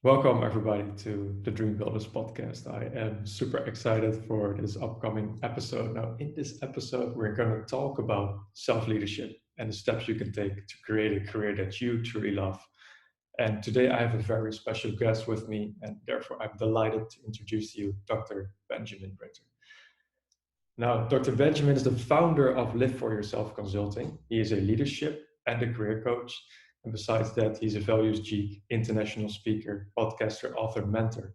Welcome, everybody, to the Dreambuildrs podcast. I am super excited for this upcoming episode. Now, in this episode, we're going to talk about self leadership and the steps you can take to create a career that you truly love. And today, I have a very special guest with me, and therefore, I'm delighted to introduce you, Dr. Benjamin Ritter. Now, Dr. Benjamin is the founder of Live for Yourself Consulting. He is a leadership and a career coach. And besides that, he's a values geek, international speaker, podcaster, author, mentor.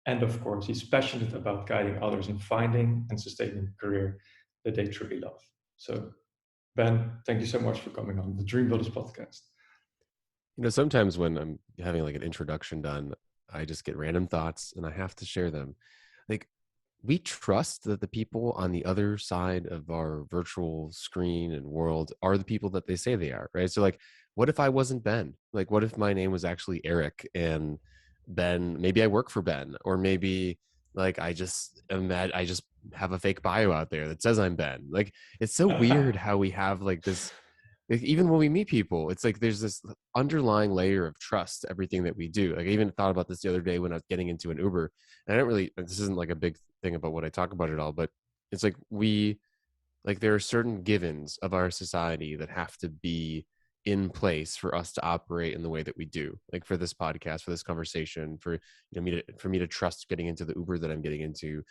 And of course, he's passionate about guiding others in finding and sustaining a career that they truly love. So, Ben, thank you so much for coming on the Dreambuildrs podcast. Sometimes when I'm having like an introduction done, I just get random thoughts and I have to share them. Like, we trust that the people on the other side of our virtual screen and world are the people that they say they are, right? So, like, what if I wasn't Ben? Like, what if my name was actually Eric and Ben? Maybe I work for Ben, or maybe like I just have a fake bio out there that says I'm Ben. Like, it's so weird how we have like this. Like, even when we meet people, it's like there's this underlying layer of trust to everything that we do. Like, I even thought about this the other day when I was getting into an Uber, and I don't really, this isn't like a big thing about what I talk about at all, but it's like there are certain givens of our society that have to be in place for us to operate in the way that we do. Like, for this podcast, for this conversation, for me to trust getting into the Uber that I'm getting into.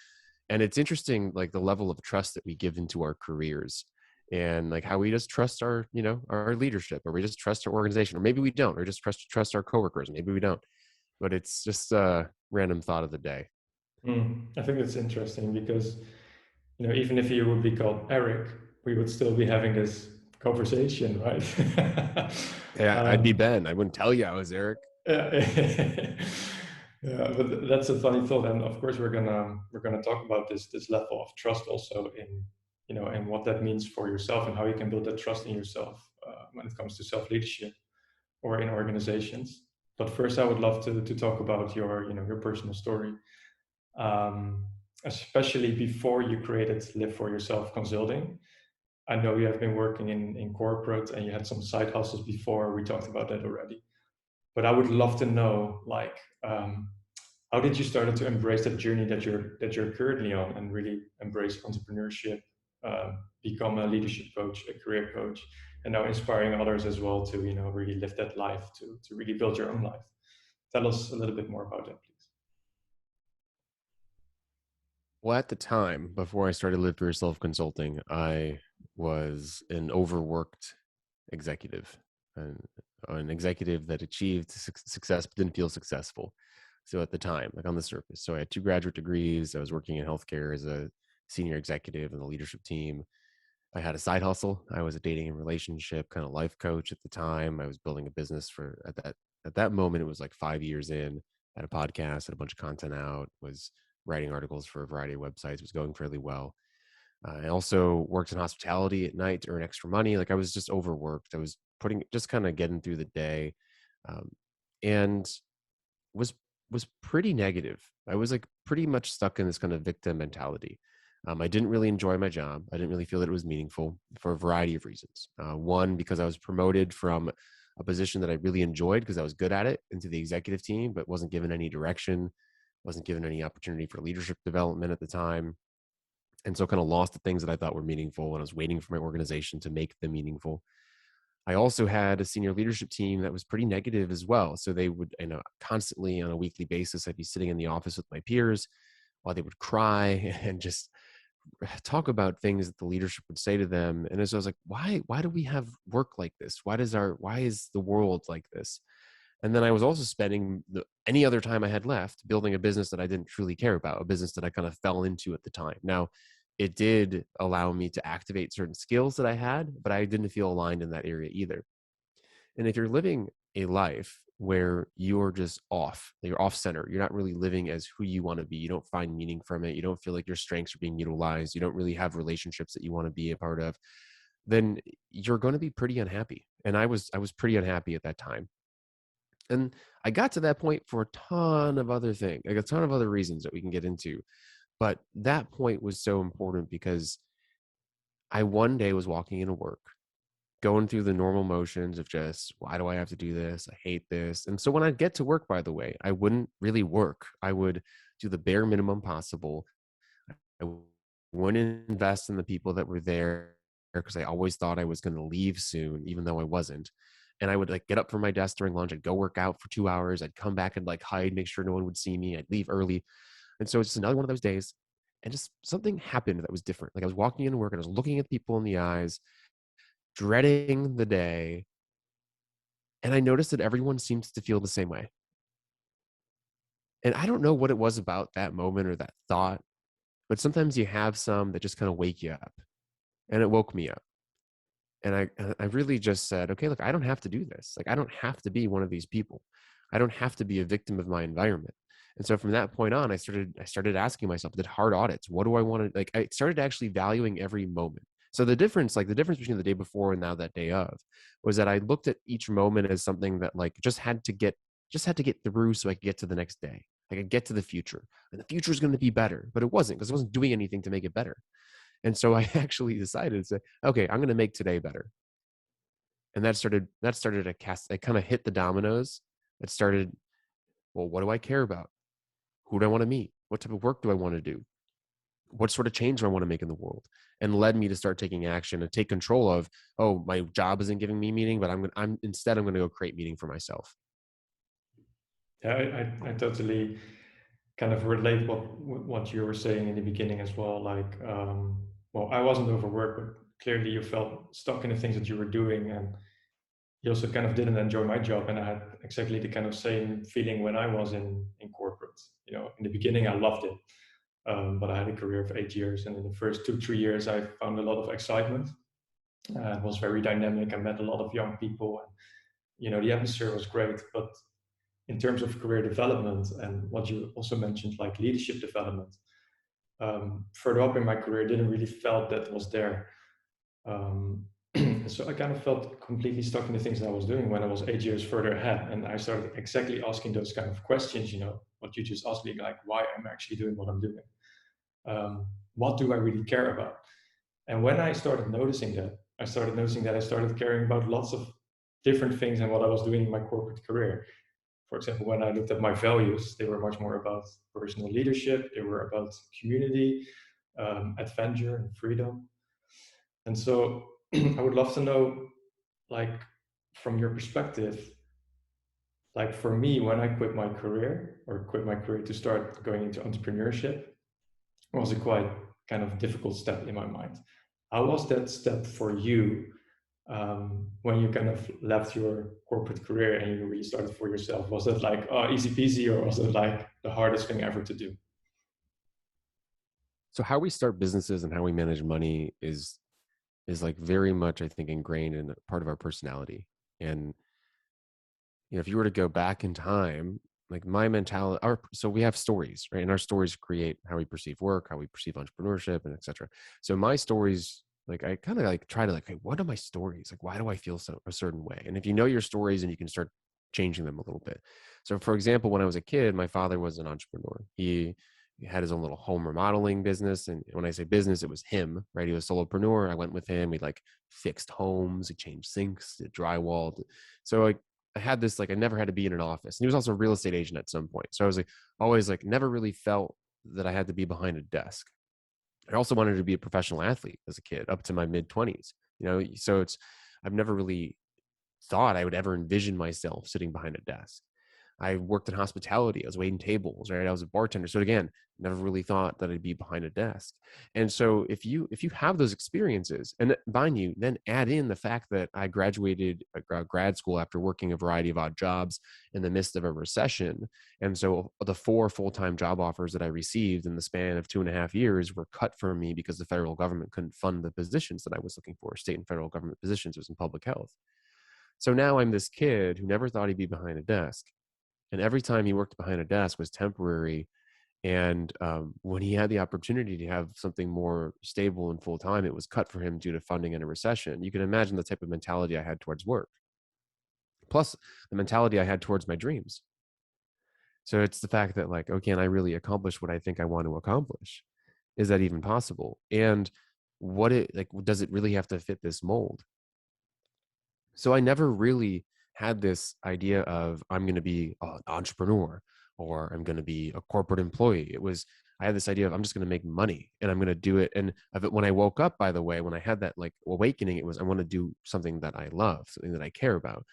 And it's interesting, like the level of trust that we give into our careers, and like how we just trust our leadership, or we just trust our organization, or maybe we don't, or just trust our coworkers, maybe we don't. But it's just a random thought of the day. I think it's interesting because, even if you would be called Eric, we would still be having this conversation, right? Yeah, I'd be um, Ben. I wouldn't tell you I was Eric. yeah, yeah, but that's a funny thought, and of course we're gonna talk about this level of trust also in and what that means for yourself and how you can build that trust in yourself when it comes to self leadership or in organizations. But first, I would love to talk about your personal story, um, especially before you created Live for Yourself Consulting. I know you have been working in corporate and you had some side hustles before. We talked about that already. But I would love to know, like, how did you start to embrace that journey that you're currently on, and really embrace entrepreneurship, become a leadership coach, a career coach, and now inspiring others as well to really live that life, to really build your own life. Tell us a little bit more about that, please. Well, at the time before I started Live for Yourself Consulting, I was an overworked executive, an executive that achieved success but didn't feel successful. So at the time, like on the surface, so I had 2 graduate degrees. I was working in healthcare as a senior executive in the leadership team. I had a side hustle. I was a dating and relationship kind of life coach at the time. I was building a business for at that moment. It was like 5 years in. I had a podcast, had a bunch of content out, was writing articles for a variety of websites, was going fairly well. I also worked in hospitality at night to earn extra money. Like, I was just overworked. I was just kind of getting through the day, um, and was was pretty negative. I was like pretty much stuck in this kind of victim mentality. I didn't really enjoy my job. I didn't really feel that it was meaningful for a variety of reasons. One, because I was promoted from a position that I really enjoyed because I was good at it into the executive team, but wasn't given any direction, wasn't given any opportunity for leadership development at the time. And so kind of lost the things that I thought were meaningful, and I was waiting for my organization to make them meaningful. I also had a senior leadership team that was pretty negative as well. So they would, constantly on a weekly basis, I'd be sitting in the office with my peers while they would cry and just talk about things that the leadership would say to them. And so I was like, why do we have work like this? Why is the world like this? And then I was also spending any other time I had left building a business that I didn't truly care about, a business that I kind of fell into at the time. Now, it did allow me to activate certain skills that I had, but I didn't feel aligned in that area either. And if you're living a life where you're just you're off center, you're not really living as who you want to be, you don't find meaning from it, you don't feel like your strengths are being utilized, you don't really have relationships that you want to be a part of, then you're going to be pretty unhappy. And I was pretty unhappy at that time. And I got to that point for a ton of other things, like a ton of other reasons that we can get into. But that point was so important because I one day was walking into work, going through the normal motions of just, why do I have to do this? I hate this. And so when I'd get to work, by the way, I wouldn't really work. I would do the bare minimum possible. I wouldn't invest in the people that were there because I always thought I was going to leave soon, even though I wasn't. And I would like get up from my desk during lunch. I'd go work out for 2 hours. I'd come back and like hide, make sure no one would see me. I'd leave early. And so it's just another one of those days. And just something happened that was different. Like I was walking into work and I was looking at people in the eyes, dreading the day. And I noticed that everyone seems to feel the same way. And I don't know what it was about that moment or that thought, but sometimes you have some that just kind of wake you up. And it woke me up. And I really just said, okay, look, I don't have to do this. Like, I don't have to be one of these people. I don't have to be a victim of my environment. And so from that point on, I started asking myself, did hard audits. What do I want to, like, I started actually valuing every moment. So the difference between the day before and now that day of was that I looked at each moment as something that like just had to get through so I could get to the next day. I could get to the future, and the future is going to be better, but it wasn't, because I wasn't doing anything to make it better. And so I actually decided to say, okay, I'm going to make today better. And that started to cast, it kind of hit the dominoes. It started, well, what do I care about? Who do I want to meet? What type of work do I want to do? What sort of change do I want to make in the world? And led me to start taking action and take control of, oh, my job isn't giving me meaning, but I'm going to go create meaning for myself. Yeah, I totally kind of relate what you were saying in the beginning as well. Like, well, I wasn't overworked, but clearly you felt stuck in the things that you were doing, and you also kind of didn't enjoy my job. And I had exactly the kind of same feeling when I was in corporate. You know, in the beginning, I loved it, but I had a career of 8 years, and in the first 2 3 years, I found a lot of excitement. It was very dynamic. I met a lot of young people, and the atmosphere was great. But in terms of career development and what you also mentioned, like leadership development, further up in my career, I didn't really felt that was there. Um, so I kind of felt completely stuck in the things that I was doing when I was 8 years further ahead. And I started exactly asking those kind of questions, what you just asked me, like, why am I actually doing what I'm doing? What do I really care about? And when I started noticing that, I started caring about lots of different things than what I was doing in my corporate career. For example, when I looked at my values, they were much more about personal leadership. They were about community, adventure, and freedom. And so I would love to know, like, from your perspective, like for me, when I quit my career to start going into entrepreneurship, it was a quite kind of difficult step in my mind. How was that step for you when you kind of left your corporate career and you really started for yourself? Was it like, oh, easy peasy, or was it like the hardest thing ever to do? So how we start businesses and how we manage money is like very much, I think, ingrained in part of our personality. And if you were to go back in time, like my mentality, so we have stories, right? And our stories create how we perceive work, how we perceive entrepreneurship, and etc. So my stories, like I kind of like try to like, hey, what are my stories? Like, why do I feel a certain way? And if you know your stories, and you can start changing them a little bit. So for example, when I was a kid, my father was an entrepreneur. He had his own little home remodeling business. And when I say business, it was him, right? He was a solopreneur. I went with him. We like fixed homes, he changed sinks, did drywall. So like I had this, like, I never had to be in an office. And he was also a real estate agent at some point. So I was like, always like, never really felt that I had to be behind a desk. I also wanted to be a professional athlete as a kid up to my mid 20s, so I've never really thought I would ever envision myself sitting behind a desk. I worked in hospitality. I was waiting tables, right? I was a bartender. So again, never really thought that I'd be behind a desk. And so if you have those experiences, and mind you, then add in the fact that I graduated grad school after working a variety of odd jobs in the midst of a recession. And so the 4 full-time job offers that I received in the span of 2.5 years were cut from me because the federal government couldn't fund the positions that I was looking for. State and federal government positions was in public health. So now I'm this kid who never thought he'd be behind a desk. And every time he worked behind a desk was temporary. And when he had the opportunity to have something more stable and full time, it was cut for him due to funding in a recession. You can imagine the type of mentality I had towards work, plus the mentality I had towards my dreams. So it's the fact that, like, okay, can I really accomplish what I think I want to accomplish? Is that even possible? And does it really have to fit this mold? So I never really had this idea of I'm going to be an entrepreneur or I'm going to be a corporate employee. I had this idea of I'm just going to make money and I'm going to do it. And when I woke up, by the way, when I had that like awakening, it was I want to do something that I love, something that I care about,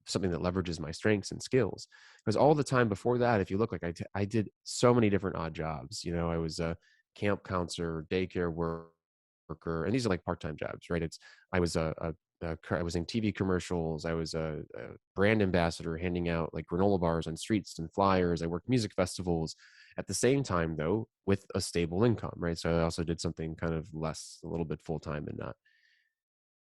something that leverages my strengths and skills. Because all the time before that, if you look, like I did so many different odd jobs. I was a camp counselor, daycare worker, and these are like part-time jobs, right? I was I was in TV commercials. I was a brand ambassador, handing out like granola bars on streets and flyers. I worked music festivals at the same time, though, with a stable income, right? So I also did something kind of less, a little bit full time and not.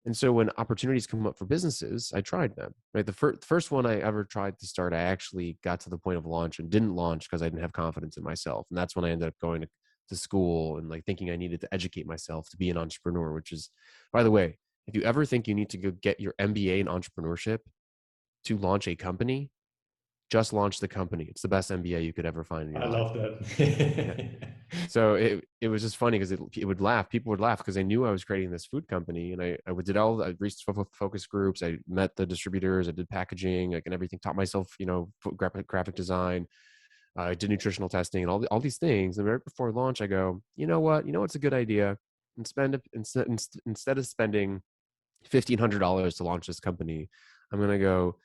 And so when opportunities come up for businesses, I tried them, right? The first one I ever tried to start, I actually got to the point of launch and didn't launch because I didn't have confidence in myself. And that's when I ended up going to school and like thinking I needed to educate myself to be an entrepreneur, which is, by the way, if you ever think you need to go get your MBA in entrepreneurship to launch a company, just launch the company. It's the best MBA you could ever find in your I life. love Yeah. that. So it was just funny because it would laugh. People would laugh because they knew I was creating this food company, and I did I reached focus groups. I met the distributors. I did packaging, like, and everything. Taught myself, graphic design. I did nutritional testing and all these things. And right before launch, I go, you know what? You know what's a good idea? And instead of spending $1,500 to launch this company, I'm gonna go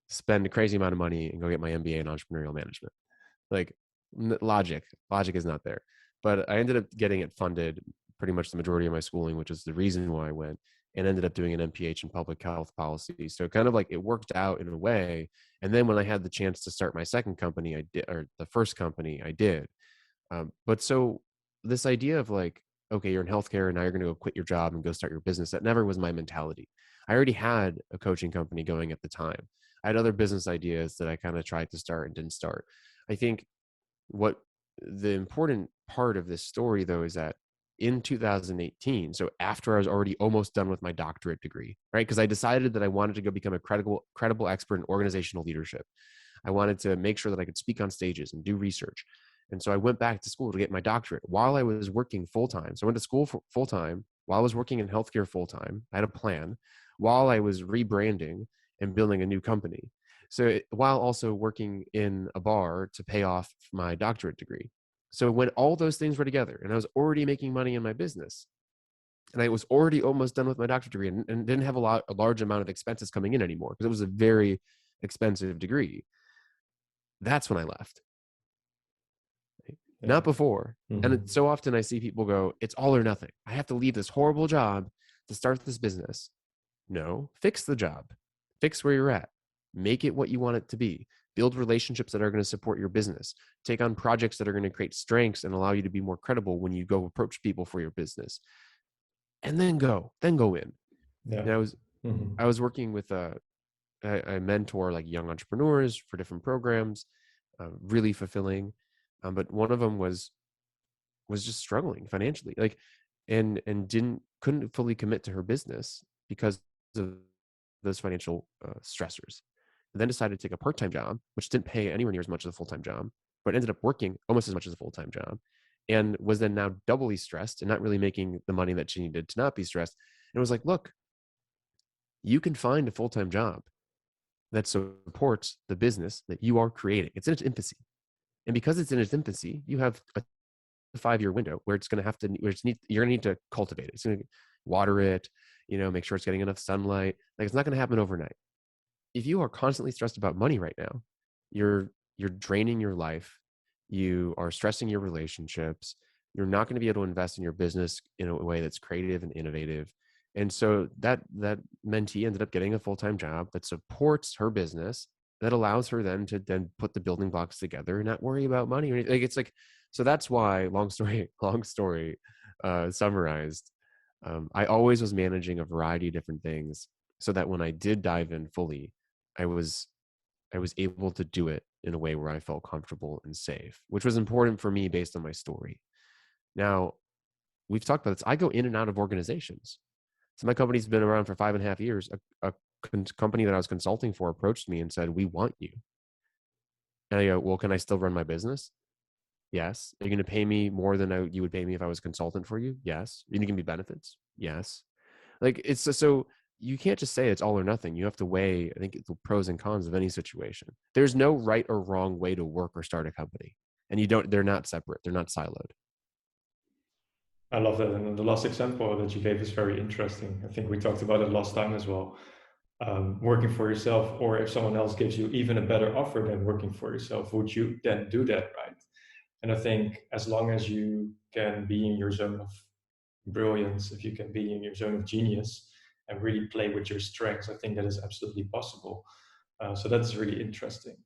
spend a crazy amount of money and go get my MBA in entrepreneurial management. Like logic is not there. But I ended up getting it funded pretty much the majority of my schooling, which is the reason why I went, and ended up doing an MPH in public health policy. So kind of like it worked out in a way. And then when I had the chance to start my second company, I did, or the first company I did. But so this idea of like, okay, you're in healthcare and now you're going to go quit your job and go start your business, that never was my mentality. I already had a coaching company going at the time. I had other business ideas that I kind of tried to start and didn't start. I think what the important part of this story, though, is that in 2018, so after I was already almost done with my doctorate degree, right? Because I decided that I wanted to go become a credible expert in organizational leadership. I wanted to make sure that I could speak on stages and do research. And so I went back to school to get my doctorate while I was working full time. So I went to school full time while I was working in healthcare full time. I had a plan while I was rebranding and building a new company. So while also working in a bar to pay off my doctorate degree. So when all those things were together and I was already making money in my business and I was already almost done with my doctorate degree and didn't have a large amount of expenses coming in anymore because it was a very expensive degree, that's when I left. Yeah. Not before. And Mhm. so often I see people go, it's all or nothing. I have to leave this horrible job to start this business. No, fix the job, fix where you're at, make it what you want it to be, build relationships that are going to support your business, take on projects that are going to create strengths and allow you to be more credible when you go approach people for your business, and then go in. Yeah. And Mhm. I was working with I mentor like young entrepreneurs for different programs, really fulfilling. But one of them was just struggling financially, like, and couldn't fully commit to her business because of those financial stressors. And then decided to take a part-time job, which didn't pay anywhere near as much as a full-time job, but ended up working almost as much as a full-time job, and was then now doubly stressed and not really making the money that she needed to not be stressed. And it was like, look, you can find a full-time job that supports the business that you are creating. It's in its infancy. And because it's in its infancy, you have a 5-year window where it's going to have to, you're going to need to cultivate it. It's going to water it, make sure it's getting enough sunlight. Like, it's not going to happen overnight. If you are constantly stressed about money right now, you're draining your life. You are stressing your relationships. You're not going to be able to invest in your business in a way that's creative and innovative. And so that mentee ended up getting a full-time job that supports her business, that allows her then to put the building blocks together and not worry about money or anything. Like, it's like, so that's why, long story summarized, I always was managing a variety of different things so that when I did dive in fully, I was able to do it in a way where I felt comfortable and safe, which was important for me based on my story. Now, we've talked about this. I go in and out of organizations. So my company's been around for 5.5 years. A company that I was consulting for approached me and said, "We want you." And I go, "Well, can I still run my business?" Yes. Are you going to pay me more than you would pay me if I was a consultant for you? Yes. Are you going to give me benefits? Yes. Like, it's so you can't just say it's all or nothing. You have to weigh, I think, the pros and cons of any situation. There's no right or wrong way to work or start a company. And they're not separate. They're not siloed. I love that. And the last example that you gave is very interesting. I think we talked about it last time as well. Working for yourself, or if someone else gives you even a better offer than working for yourself, would you then do that, right? And I think as long as you can be in your zone of brilliance, if you can be in your zone of genius and really play with your strengths, I think that is absolutely possible. So that's really interesting.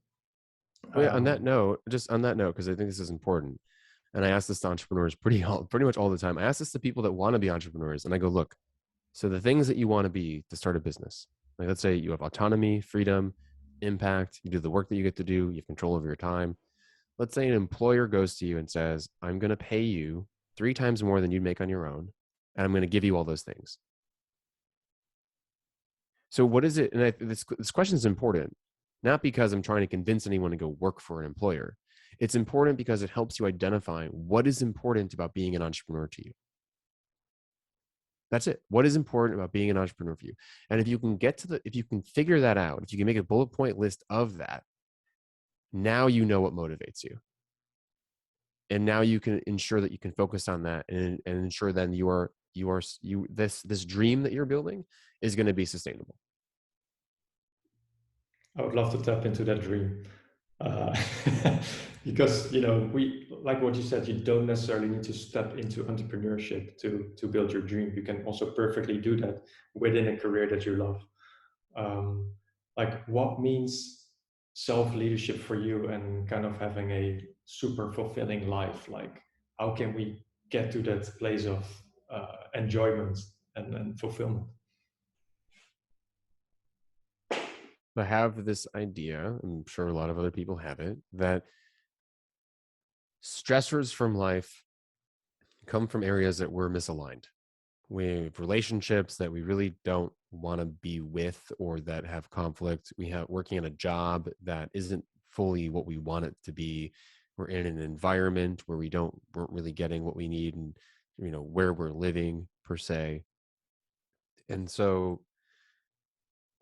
Well, yeah, on that Um, note, just on that note, because I think this is important, and I ask this to entrepreneurs pretty much all the time. I ask this to people that want to be entrepreneurs, and I go, look, so the things that you want to be to start a business, like let's say you have autonomy, freedom, impact, you do the work that you get to do, you have control over your time. Let's say an employer goes to you and says, I'm going to pay you 3 times more than you'd make on your own, and I'm going to give you all those things. So what is it? And this question is important, not because I'm trying to convince anyone to go work for an employer. It's important because it helps you identify what is important about being an entrepreneur to you. That's it. What is important about being an entrepreneur for you? And if you can if you can figure that out, if you can make a bullet point list of that, now you know what motivates you. And now you can ensure that you can focus on that and ensure then this dream that you're building is going to be sustainable. I would love to tap into that dream. Uh, because we, like what you said, you don't necessarily need to step into entrepreneurship to build your dream. You can also perfectly do that within a career that you love. Like, what means self leadership for you, and kind of having a super fulfilling life? Like, how can we get to that place of enjoyment and fulfillment? I have this idea, I'm sure a lot of other people have it, that stressors from life come from areas that we're misaligned. We have relationships that we really don't want to be with or that have conflict. We have working in a job that isn't fully what we want it to be. We're in an environment where weren't really getting what we need and where we're living per se. And so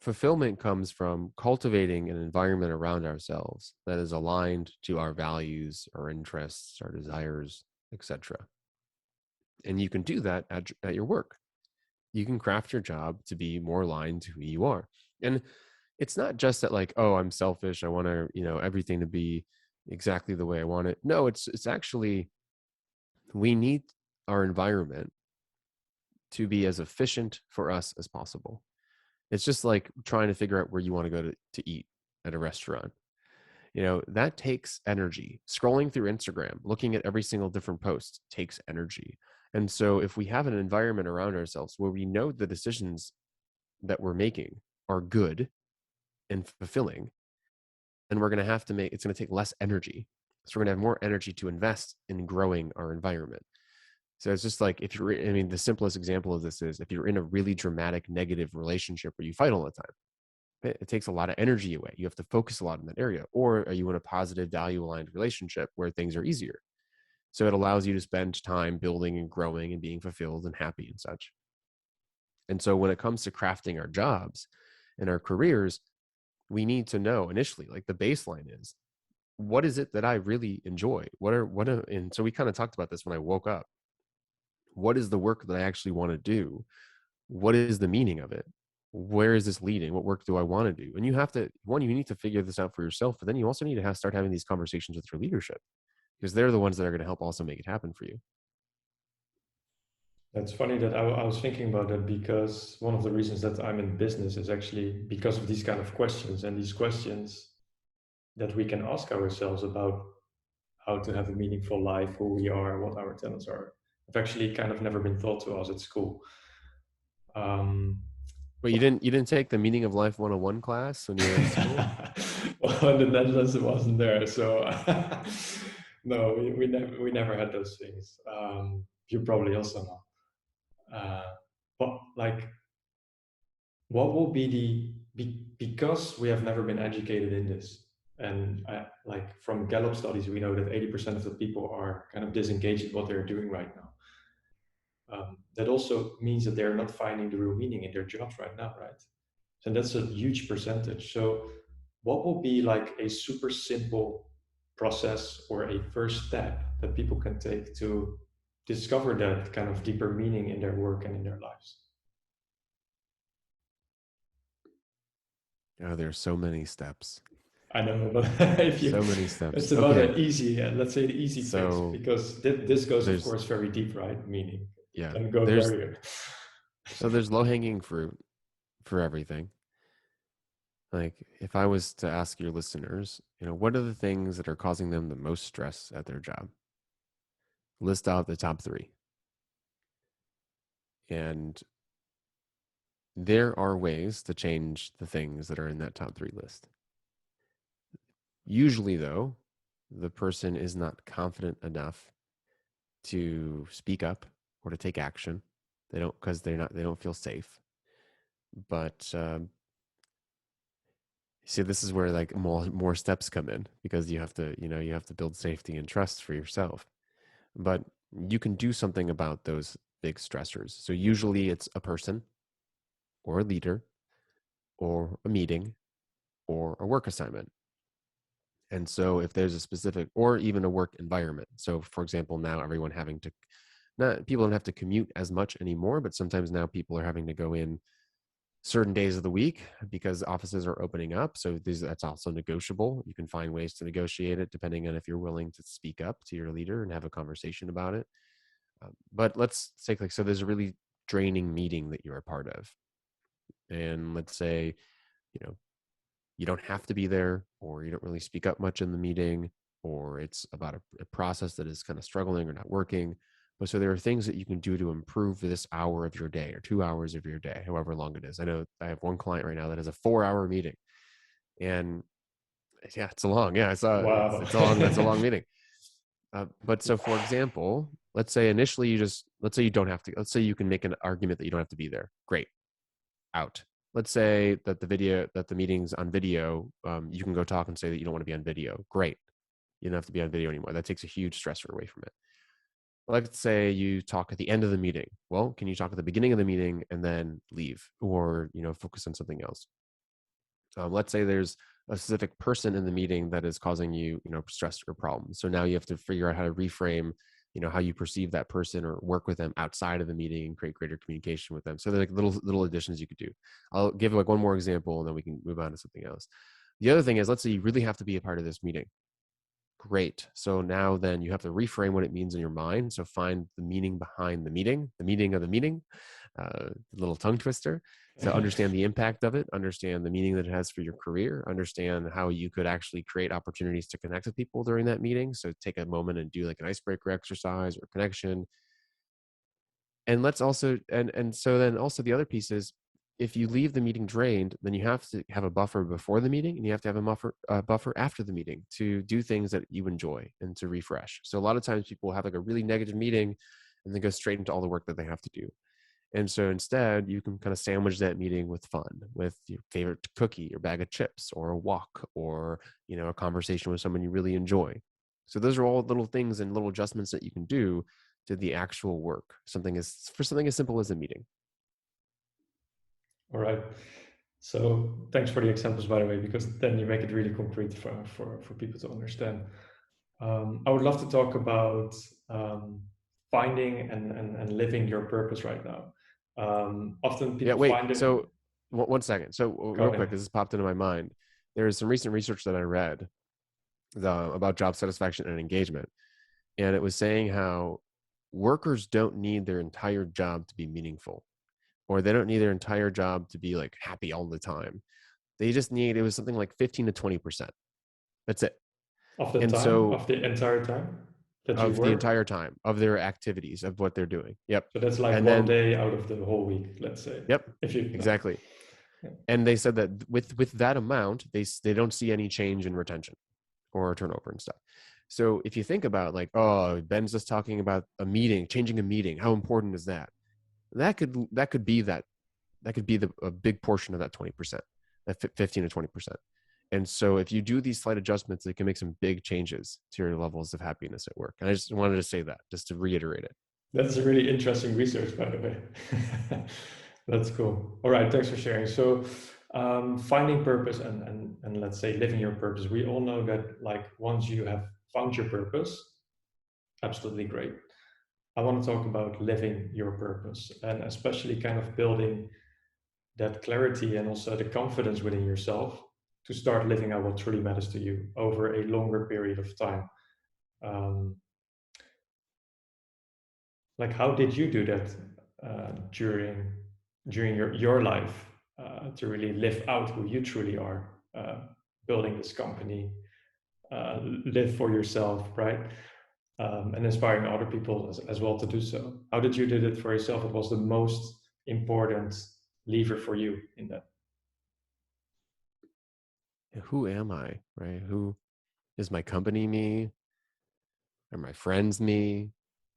fulfillment comes from cultivating an environment around ourselves that is aligned to our values, our interests, our desires, etc. And you can do that at your work. You can craft your job to be more aligned to who you are. And it's not just that, like, oh, I'm selfish, I want to, everything to be exactly the way I want it. No, it's actually, we need our environment to be as efficient for us as possible. It's just like trying to figure out where you want to go to eat at a restaurant. That takes energy. Scrolling through Instagram, looking at every single different post takes energy. And so if we have an environment around ourselves where we know the decisions that we're making are good and fulfilling, then we're going to have to it's going to take less energy. So we're going to have more energy to invest in growing our environment. So it's just like, the simplest example of this is if you're in a really dramatic negative relationship where you fight all the time, it takes a lot of energy away. You have to focus a lot in that area. Or are you in a positive, value aligned relationship where things are easier? So it allows you to spend time building and growing and being fulfilled and happy and such. And so when it comes to crafting our jobs and our careers, we need to know initially, like the baseline is, what is it that I really enjoy? And so we kind of talked about this when I woke up. What is the work that I actually want to do? What is the meaning of it? Where is this leading? What work do I want to do? And you need to figure this out for yourself, but then you also need to start having these conversations with your leadership, because they're the ones that are going to help also make it happen for you. That's funny that I was thinking about that, because one of the reasons that I'm in business is actually because of these kind of questions, and these questions that we can ask ourselves about how to have a meaningful life, who we are, what our talents are, have actually kind of never been taught to us at school. Um, But you didn't take the meaning of life 101 class when you were in school? well, in the Netherlands it wasn't there, so no, we never had those things. You probably also know. But like, what will be because we have never been educated in this, and like from Gallup studies, we know that 80% of the people are kind of disengaged with what they're doing right now. that also means that they're not finding the real meaning in their jobs right now, right? And that's a huge percentage. So what will be like a super simple process or a first step that people can take to discover that kind of deeper meaning in their work and in their lives? Oh, there's so many steps. I know, but if you, So many steps. it's about Okay. the easy, let's say the easy fix, So because this goes, of there's, course, very deep, right? Meaning it yeah, can go there's, very. so there's low hanging fruit for everything. Like if I was to ask your listeners, what are the things that are causing them the most stress at their job? List out the top 3. And there are ways to change the things that are in that top 3 list. Usually, though, the person is not confident enough to speak up or to take action. They don't, because they don't feel safe. But see, this is where like more steps come in, because you have to build safety and trust for yourself. But you can do something about those big stressors. So usually it's a person or a leader or a meeting or a work assignment. And so if there's a specific, or even a work environment. So for example, now everyone having to, not people don't have to commute as much anymore, but sometimes now people are having to go in certain days of the week because offices are opening up. So that's also negotiable. You can find ways to negotiate it depending on if you're willing to speak up to your leader and have a conversation about it. But let's take so there's a really draining meeting that you're a part of. And let's say, you know, you don't have to be there, or you don't really speak up much in the meeting, or it's about a process that is kind of struggling or not working. But so there are things that you can do to improve this hour of your day or 2 hours of your day, however long it is. I know I have one client right now that has a 4-hour meeting, and yeah, it's a long, yeah, Wow. that's a long meeting. But so for example, let's say initially let's say you don't have to, let's say you can make an argument that you don't have to be there. Great. Out. Let's say that the meeting's on video. You can go talk and say that you don't want to be on video. Great. You don't have to be on video anymore. That takes a huge stressor away from it. Let's say you talk at the end of the meeting. Well, can you talk at the beginning of the meeting and then leave, or focus on something else? Let's say there's a specific person in the meeting that is causing you, stress or problems. So now you have to figure out how to reframe, how you perceive that person, or work with them outside of the meeting and create greater communication with them. So there's like little additions you could do. I'll give like one more example and then we can move on to something else. The other thing is, let's say you really have to be a part of this meeting. Great. So now then you have to reframe what it means in your mind. So find the meaning behind the meaning of the meeting, little tongue twister. So understand the impact of it, understand the meaning that it has for your career, understand how you could actually create opportunities to connect with people during that meeting. So take a moment and do like an icebreaker exercise or connection. And let's also, and so then also the other piece is, if you leave the meeting drained, then you have to have a buffer before the meeting, and you have to have a buffer after the meeting to do things that you enjoy and to refresh. So a lot of times people have like a really negative meeting and then go straight into all the work that they have to do. And so instead, you can kind of sandwich that meeting with fun, with your favorite cookie or bag of chips, or a walk, or a conversation with someone you really enjoy. So those are all little things and little adjustments that you can do to the actual work. Something as simple as a meeting. All right. So thanks for the examples, by the way, because then you make it really concrete for people to understand. I would love to talk about finding and living your purpose right now. Often Yeah, people wait. find it. So one second. So Go real quick, ahead. this has popped into my mind. There is some recent research that I read about job satisfaction and engagement, and it was saying how workers don't need their entire job to be meaningful, or they don't need their entire job to be like happy all the time. They just need, it was something like 15 to 20%. That's it. Of the And time, so of the entire time that you of the work. entire time of their activities of what they're doing. Yep. So that's like And one then, day out of the whole week, let's say. yep, If you no. exactly. Yeah. And they said that with that amount, they don't see any change in retention or turnover and stuff. So if you think about like, oh, Ben's just talking about a meeting, changing a meeting, how important is that? That could be a big portion of that 20%, that 15 to 20%. And so if you do these slight adjustments, it can make some big changes to your levels of happiness at work. And I just wanted to say that, just to reiterate it. That's a really interesting research, by the way. That's cool. All right, thanks for sharing. So, finding purpose and let's say living your purpose. We all know that like once you have found your purpose, absolutely great. I want to talk about living your purpose and especially kind of building that clarity and also the confidence within yourself to start living out what truly matters to you over a longer period of time. Um, like, how did you do that during your life to really live out who you truly are, building this company, live for yourself, right? And inspiring other people as well to do so. How did you do it for yourself? What was the most important lever for you in that? Who am I, right? Who is my company me? Are my friends me?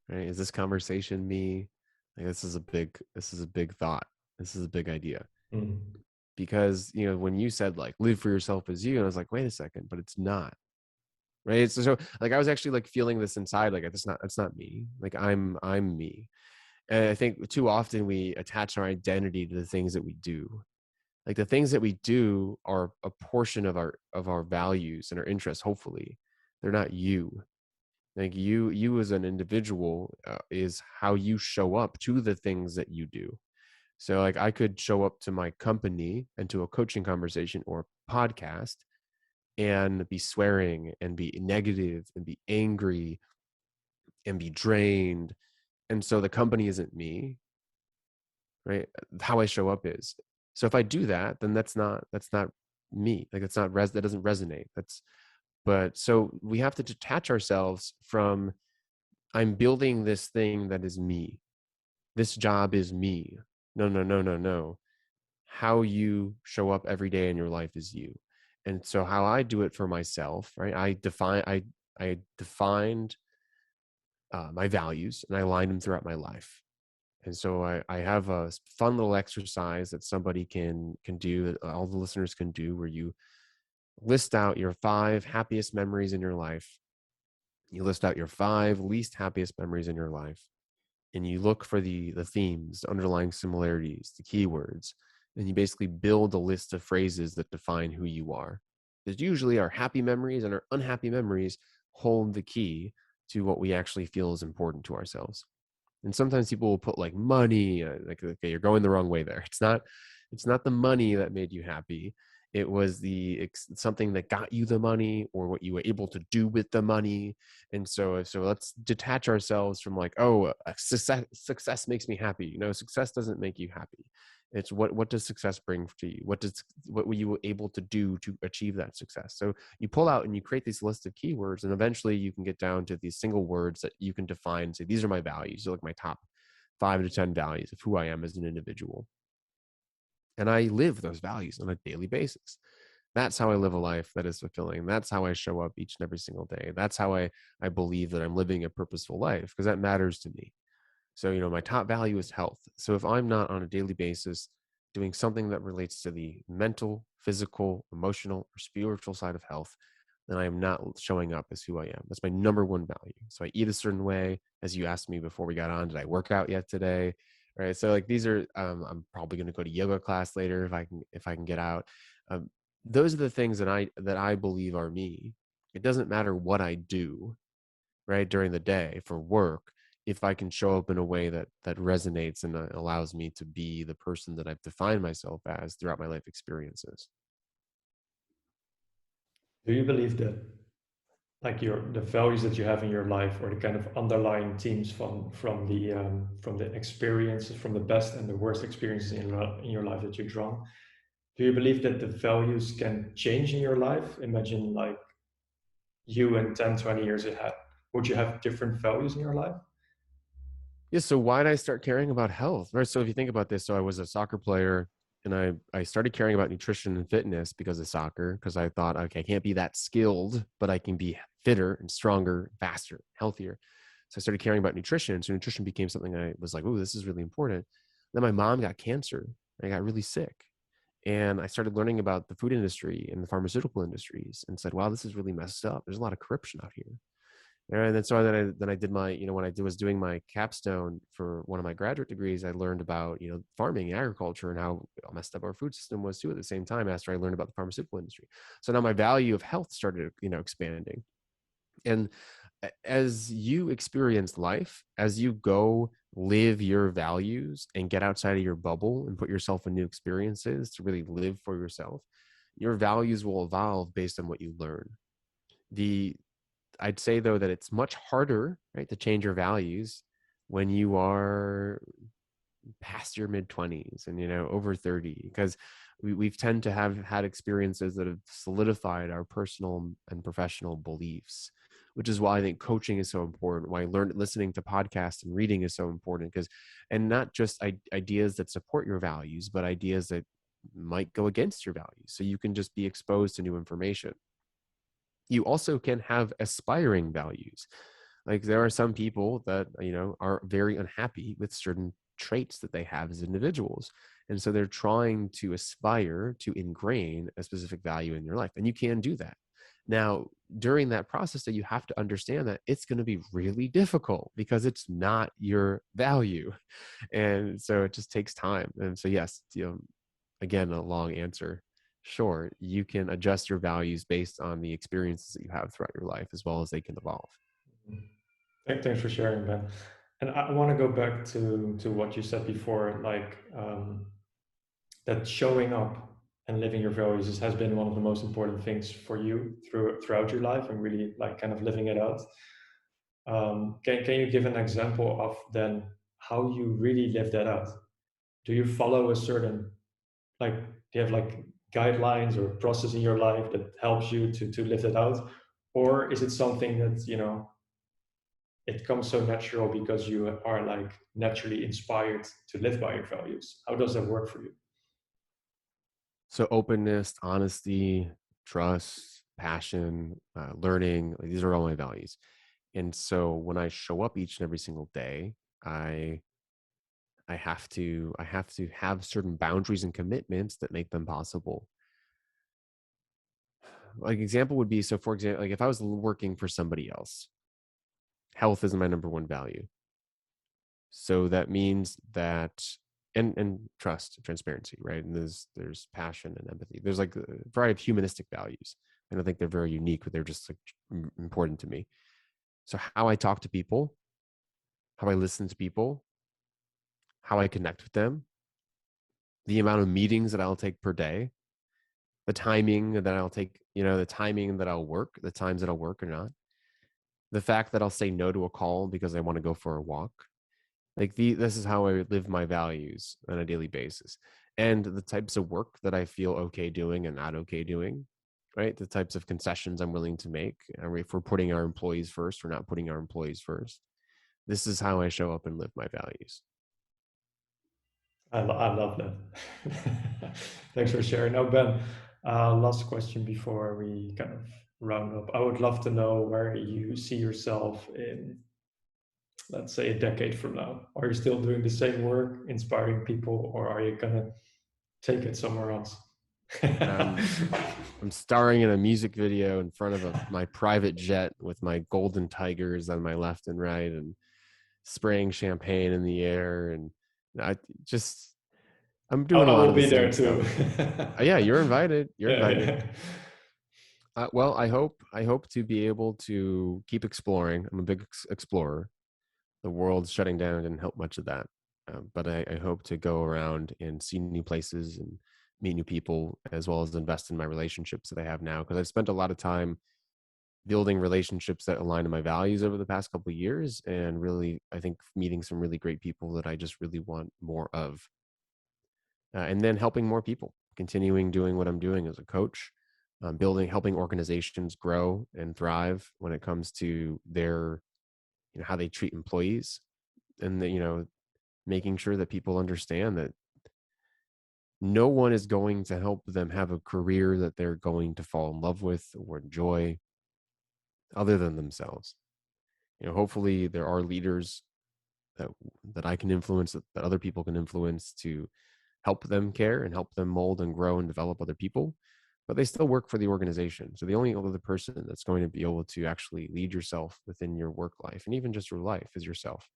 Right? Is this conversation me? Like this is a big thought. This is a big idea. Mm. Because, when you said like live for yourself as you, and I was like, wait a second, but it's not. Right. So like I was actually like feeling this inside, like it's not me. Like I'm me. And I think too often we attach our identity to the things that we do. Like the things that we do are a portion of our values and our interests, hopefully. They're not you. Like you as an individual is how you show up to the things that you do. So like I could show up to my company and to a coaching conversation or podcast and be swearing and be negative and be angry and be drained. And so the company isn't me, right? How I show up is. So if I do that, then that's not me. Like that doesn't resonate. But so we have to detach ourselves from I'm building this thing that is me. This job is me. No, no, no, no, no. How you show up every day in your life is you. And so how I do it for myself, right? I defined my values and I aligned them throughout my life. And so I have a fun little exercise that somebody can do, that all the listeners can do, where you list out your 5 happiest memories in your life. You list out your 5 least happiest memories in your life, and you look for the themes, the underlying similarities, the keywords, and you basically build a list of phrases that define who you are. Because usually our happy memories and our unhappy memories hold the key to what we actually feel is important to ourselves. And sometimes people will put like money, like, okay, you're going the wrong way there. It's not the money that made you happy. It was something that got you the money, or what you were able to do with the money. And so let's detach ourselves from like, oh, success makes me happy. Success doesn't make you happy. It's what does success bring to you? What were you able to do to achieve that success? So you pull out and you create these list of keywords, and eventually you can get down to these single words that you can define and say, these are my values. They're like my top 5 to 10 values of who I am as an individual. And I live those values on a daily basis. That's how I live a life that is fulfilling. That's how I show up each and every single day. That's how I believe that I'm living a purposeful life, because that matters to me. So, my top value is health. So if I'm not on a daily basis doing something that relates to the mental, physical, emotional, or spiritual side of health, then I am not showing up as who I am. That's my number one value. So I eat a certain way. As you asked me before we got on, did I work out yet today? Right. So like these are, I'm probably going to go to yoga class later if I can get out. Um, those are the things that I believe are me. It doesn't matter what I do, right, during the day for work, if I can show up in a way that resonates and allows me to be the person that I've defined myself as throughout my life experiences. Do you believe that like the values that you have in your life or the kind of underlying themes from the experiences, from the best and the worst experiences in your life that you've drawn, do you believe that the values can change in your life? Imagine like you in 10, 20 years ahead, would you have different values in your life? Yeah. So why did I start caring about health? Right. So if you think about this, so I was a soccer player, and I started caring about nutrition and fitness because of soccer, because I thought, okay, I can't be that skilled, but I can be fitter and stronger, faster, healthier. So I started caring about nutrition. So nutrition became something I was like, oh, this is really important. Then my mom got cancer. I got really sick. And I started learning about the food industry and the pharmaceutical industries, and said, wow, this is really messed up. There's a lot of corruption out here. And then so then I did my, when I was doing my capstone for one of my graduate degrees, I learned about, farming, agriculture, and how messed up our food system was too at the same time after I learned about the pharmaceutical industry. So now my value of health started, expanding. And as you experience life, as you go live your values and get outside of your bubble and put yourself in new experiences to really live for yourself, your values will evolve based on what you learn. I'd say though that it's much harder, right, to change your values when you are past your mid 20s and over 30, because we've tend to have had experiences that have solidified our personal and professional beliefs, which is why I think coaching is so important, why listening to podcasts and reading is so important, because and not just ideas that support your values, but ideas that might go against your values, so you can just be exposed to new information. You also can have aspiring values. Like there are some people that, are very unhappy with certain traits that they have as individuals. And so they're trying to aspire to ingrain a specific value in your life. And you can do that. Now, during that process, that you have to understand that it's going to be really difficult because it's not your value. And so it just takes time. And so, yes, again, a long answer. Sure, you can adjust your values based on the experiences that you have throughout your life, as well as they can evolve. Thanks for sharing, Ben. And I want to go back to what you said before, like that showing up and living your values has been one of the most important things for you throughout your life, and really like kind of living it out. Can you give an example of then how you really live that out? Do you follow a certain, like, do you have like guidelines or process in your life that helps you to live it out? Or is it something that, it comes so natural because you are like naturally inspired to live by your values? How does that work for you? So openness, honesty, trust, passion, learning, like, these are all my values. And so when I show up each and every single day, I I have to have certain boundaries and commitments that make them possible. Like example would be, so for example, like if I was working for somebody else, health is my number one value. So that means that, and trust, transparency, right? And there's passion and empathy. There's like a variety of humanistic values. I don't think they're very unique, but they're just like important to me. So how I talk to people, how I listen to people, how I connect with them, the amount of meetings that I'll take per day, the timing that I'll take, the timing that I'll work, the times that I'll work or not, the fact that I'll say no to a call because I want to go for a walk. Like this is how I live my values on a daily basis. And the types of work that I feel okay doing and not okay doing, right? The types of concessions I'm willing to make. If we're putting our employees first or not putting our employees first. This is how I show up and live my values. I love that. Thanks for sharing. Now, Ben, last question before we kind of round up. I would love to know where you see yourself in, let's say, a decade from now. Are you still doing the same work, inspiring people, or are you gonna take it somewhere else? Um, I'm starring in a music video in front of my private jet with my golden tigers on my left and right, and spraying champagne in the air. And I just, I'm doing a I lot will of the be there same too. stuff. Yeah, you're invited. You're Yeah, invited. yeah. Well, I hope to be able to keep exploring. I'm a big explorer. The world's shutting down didn't help much of that. But I hope to go around and see new places and meet new people, as well as invest in my relationships that I have now. Because I've spent a lot of time building relationships that align to my values over the past couple of years, and really, I think meeting some really great people that I just really want more of. And then helping more people, continuing doing what I'm doing as a coach, helping organizations grow and thrive when it comes to their, how they treat employees, and making sure that people understand that no one is going to help them have a career that they're going to fall in love with or enjoy other than themselves. Hopefully there are leaders that I can influence, that other people can influence, to help them care and help them mold and grow and develop other people. but they still work for the organization. So the only other person that's going to be able to actually lead yourself within your work life and even just your life is yourself.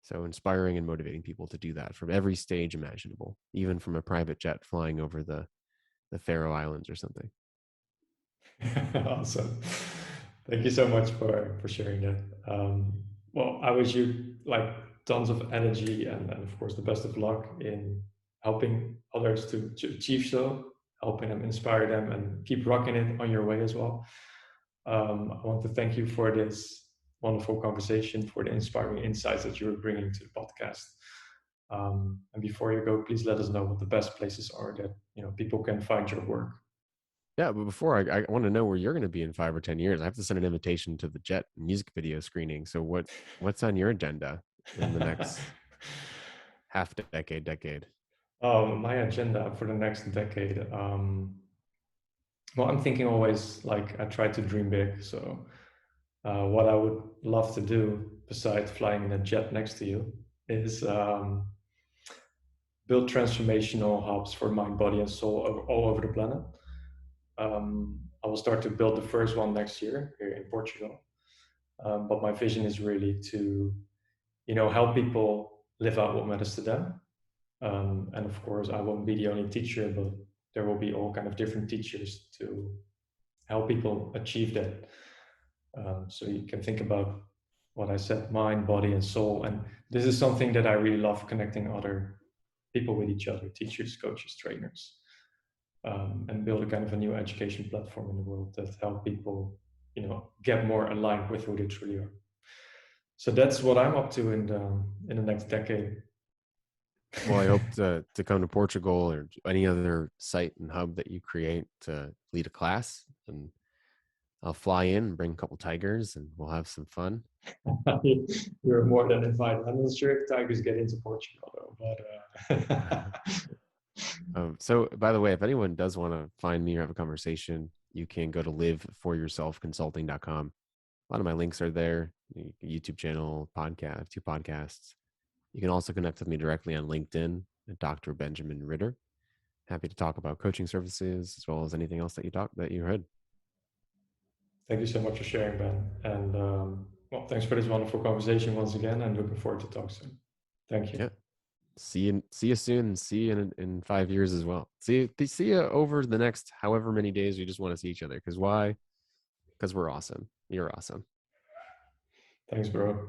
So inspiring and motivating people to do that from every stage imaginable, even from a private jet flying over the Faroe Islands or something. Awesome. Thank you so much for sharing that. Well, I wish you like tons of energy and of course the best of luck in helping others to achieve so, helping them, inspire them, and keep rocking it on your way as well. I want to thank you for this wonderful conversation, for the inspiring insights that you're bringing to the podcast. And before you go, please let us know what the best places are that people can find your work. Yeah, but before I want to know where you're going to be in 5 or 10 years. I have to send an invitation to the Jet music video screening. So what's on your agenda in the next half decade? My agenda for the next decade. Well, I'm thinking always like I try to dream big. So, what I would love to do, besides flying in a jet next to you, is build transformational hubs for mind, body, and soul all over the planet. I will start to build the first one next year here in Portugal. But my vision is really to, help people live out what matters to them. And of course, I won't be the only teacher, but there will be all kind of different teachers to help people achieve that. So you can think about what I said, mind, body, and soul. And this is something that I really love, connecting other people with each other, teachers, coaches, trainers, and build a kind of a new education platform in the world that help people, get more aligned with who they truly are. So that's what I'm up to in the next decade. Well, I hope to come to Portugal or any other site and hub that you create to lead a class, and I'll fly in and bring a couple tigers and we'll have some fun. You're more than invited. I'm not sure if tigers get into Portugal though, but So by the way, if anyone does want to find me or have a conversation, you can go to liveforyourselfconsulting.com. A lot of my links are there. YouTube channel, podcast, 2 podcasts. You can also connect with me directly on LinkedIn at Dr. Benjamin Ritter. Happy to talk about coaching services as well as anything else that you heard. thank you so much for sharing, Ben. And well, thanks for this wonderful conversation once again, and looking forward to talk soon. Thank you. Yeah. See you soon, and see you in 5 years as well. See you over the next however many days we just want to see each other. Because why? Because we're awesome. You're awesome. Thanks, bro.